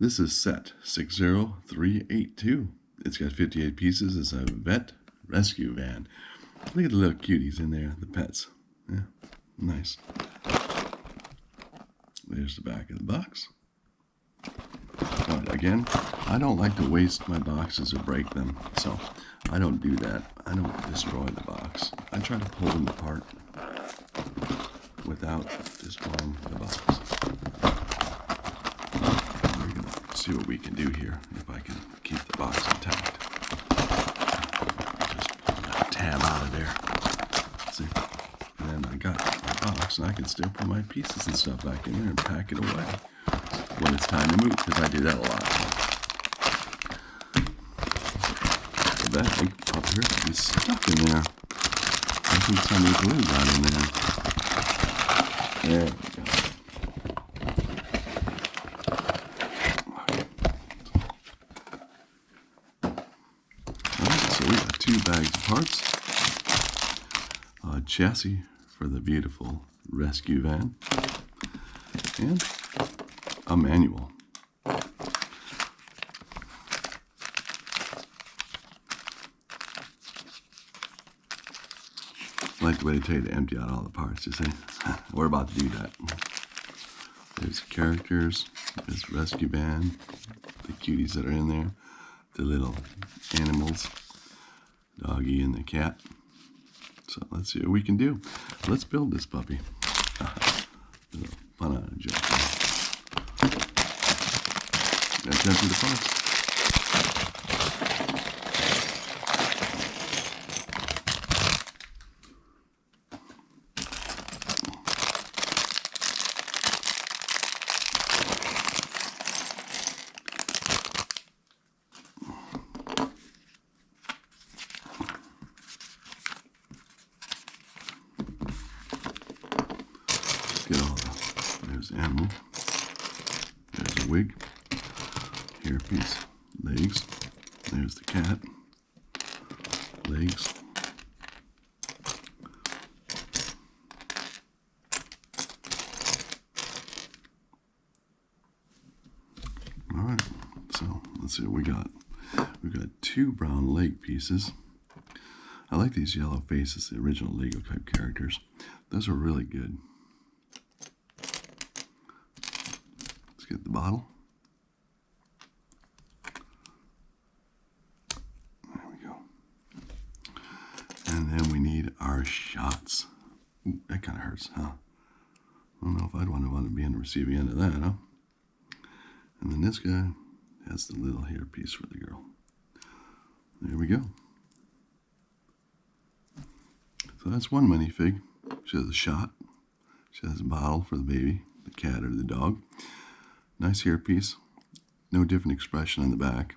This is set 60382. It's got 58 pieces. It's a vet rescue van. Look at the little cuties in there, the pets. Yeah, nice. There's the back of the box. But again, I don't like to waste my boxes or break them, so I don't do that. I don't destroy the box. I try to pull them apart without destroying the box. We're going to see what we can do here, if I can keep the box intact. Just pull that tab out of there. See? And then I got my box, and I can still put my pieces and stuff back in there and pack it away when it's time to move, because I do that a lot. The bag up here is stuck in there. I think some of the glue got in there. There we go. Alright, so we got 2 bags of parts. A chassis for the beautiful rescue van. And a manual. I like the way they tell you to empty out all the parts, you see? We're about to do that. There's the characters, this rescue van, the cuties that are in there, the little animals, doggy and the cat. So let's see what we can do. Let's build this puppy. A little fun on a joke. Let's empty the parts. Get all the, there's the animal, there's a wig, hairpiece, legs, there's the cat, legs, alright, so let's see what we got. We've got 2 brown leg pieces. I like these yellow faces, the original Lego type characters. Those are really good. Let's get the bottle. There we go. And then we need our shots. Ooh, that kind of hurts, huh? I don't know if I'd want to be on the receiving end of that, huh? And then this guy has the little hair piece for the girl. There we go. So that's one minifig. She has a shot. She has a bottle for the baby, the cat or the dog. Nice hairpiece. No different expression on the back.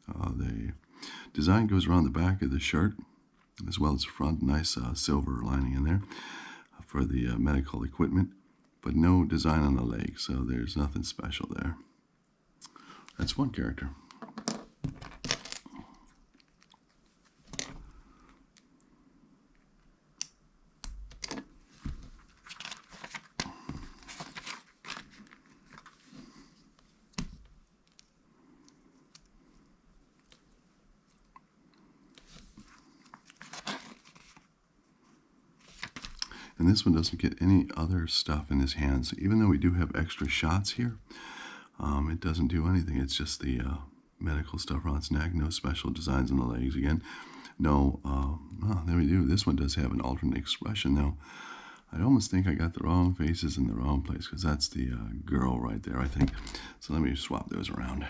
The design goes around the back of the shirt as well as the front. Nice silver lining in there for the medical equipment, but no design on the leg, so there's nothing special there. That's one character. And this one doesn't get any other stuff in his hands. Even though we do have extra shots here, it doesn't do anything. It's just the medical stuff around its neck. No special designs on the legs again. No, oh, there we do. This one does have an alternate expression though. I almost think I got the wrong faces in the wrong place, because that's the girl right there, I think. So let me swap those around.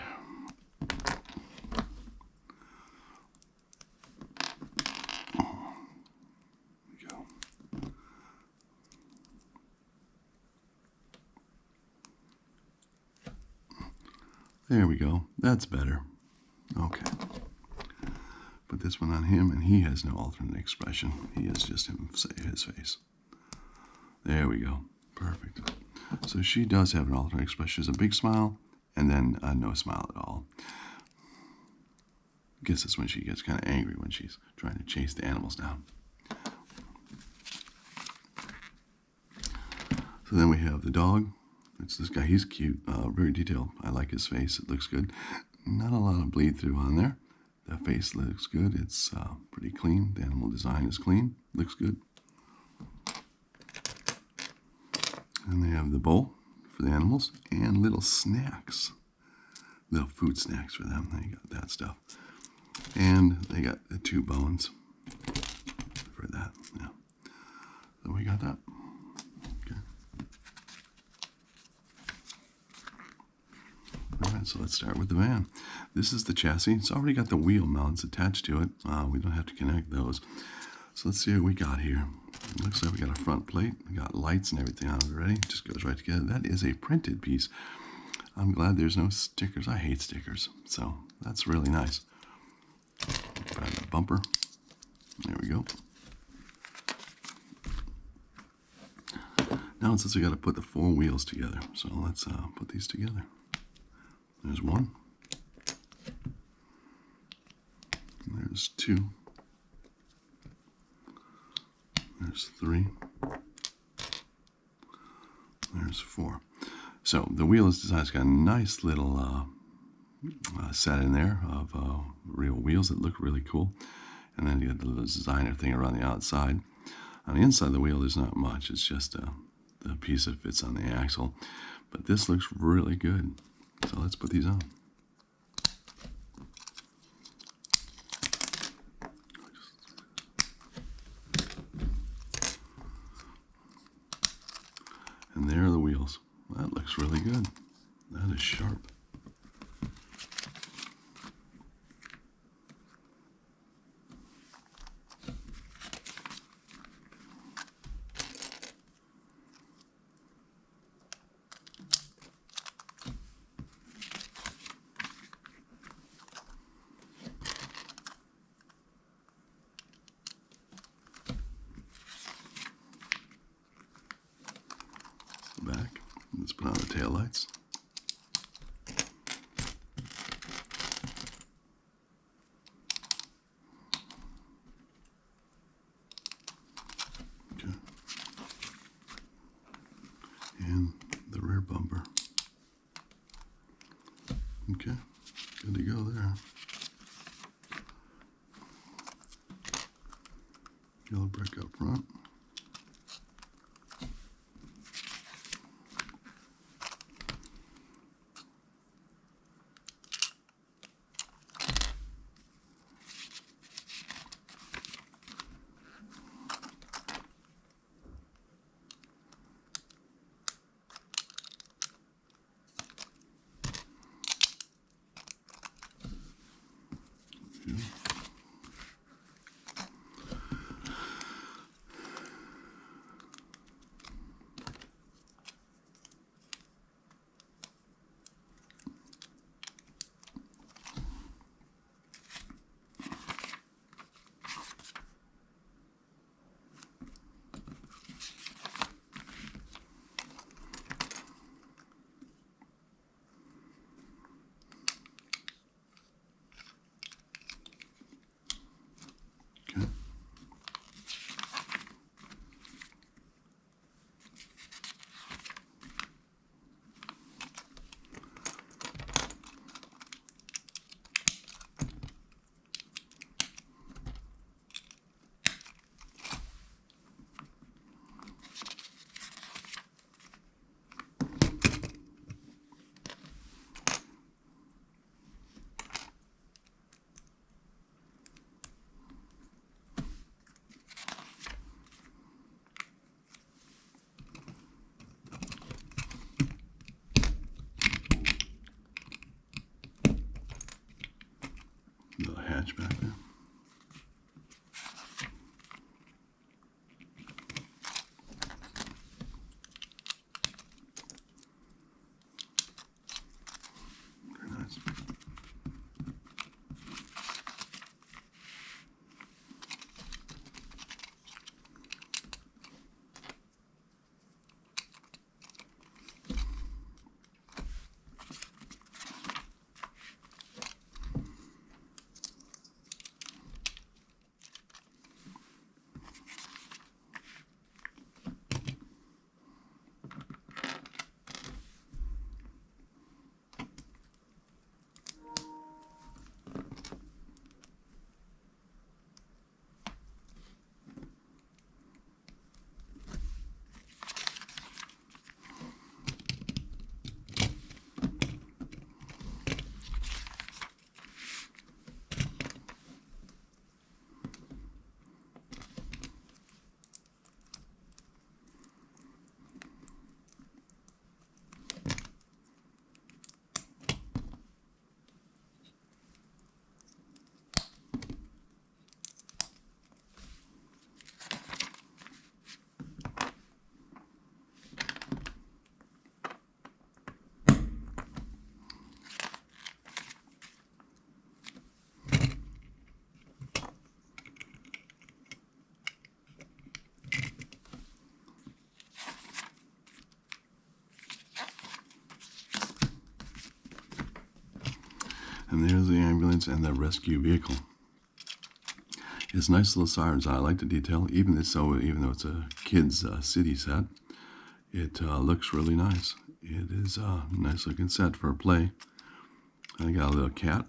There we go. That's better. Okay. Put this one on him, and he has no alternate expression. He is just his face. There we go. Perfect. So she does have an alternate expression. She's a big smile, and then no smile at all. I guess that's when she gets kind of angry, when she's trying to chase the animals down. So then we have the dog. It's this guy. He's cute, very detailed. I like his face. It looks good. Not a lot of bleed through on there. The face looks good. It's pretty clean. The animal design is clean. Looks good. And they have the bowl for the animals and little snacks. Little food snacks for them. They got that stuff. And they got the 2 bones for that. Yeah. So we got that. Okay. All right, so let's start with the van. This is the chassis. It's already got the wheel mounts attached to it. We don't have to connect those. So let's see what we got here. It looks like we got a front plate. We got lights and everything on it already. It just goes right together. That is a printed piece. I'm glad there's no stickers. I hate stickers. So that's really nice. Grab the bumper. There we go. Now it says we got to put the 4 wheels together. So let's put these together. There's 1. There's 2. There's 3. There's 4. So the wheel is designed. It's got a nice little set in there of real wheels that look really cool. And then you get the little designer thing around the outside. On the inside of the wheel, there's not much. It's just the piece that fits on the axle. But this looks really good. So let's put these on. And there are the wheels. That looks really good. That is sharp. Back. Let's put on the tail lights. Okay. And the rear bumper. Okay. Good to go there. Yellow brick up front. And there's the ambulance and the rescue vehicle. It's nice little sirens. I like the detail. Even though it's a kids' city set, it looks really nice. It is a nice looking set for a play. I got a little cat.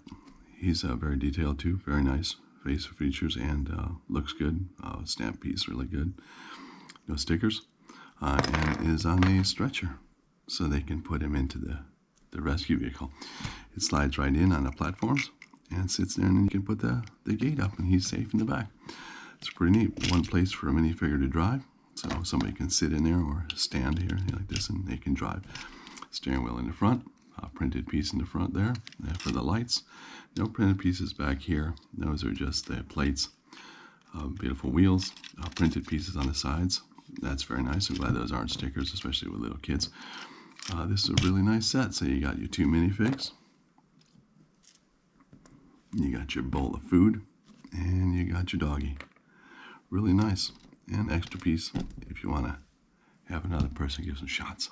He's very detailed too. Very nice facial features and looks good. Stamp piece, really good. No stickers. And is on a stretcher, so they can put him into the rescue vehicle. It slides right in on the platforms and sits there, and then you can put the gate up, and he's safe in the back. It's pretty neat. One place for a minifigure to drive, so somebody can sit in there or stand here like this, and they can drive. Steering wheel in the front, a printed piece in the front there for the lights. No printed pieces back here. Those are just the plates. Beautiful wheels, printed pieces on the sides. That's very nice. I'm glad those aren't stickers, especially with little kids. This is a really nice set. So you got your 2 minifigs. You got your bowl of food, and you got your doggy. Really nice. And extra piece if you want to have another person give some shots.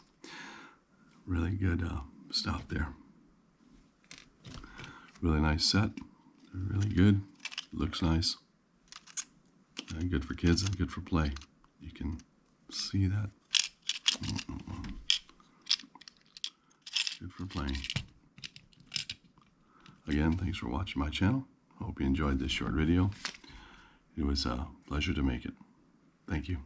Really good stuff there. Really nice set. Really good. Looks nice. Good for kids and good for play. You can see that. Good for playing. Again, thanks for watching my channel. Hope you enjoyed this short video. It was a pleasure to make it. Thank you.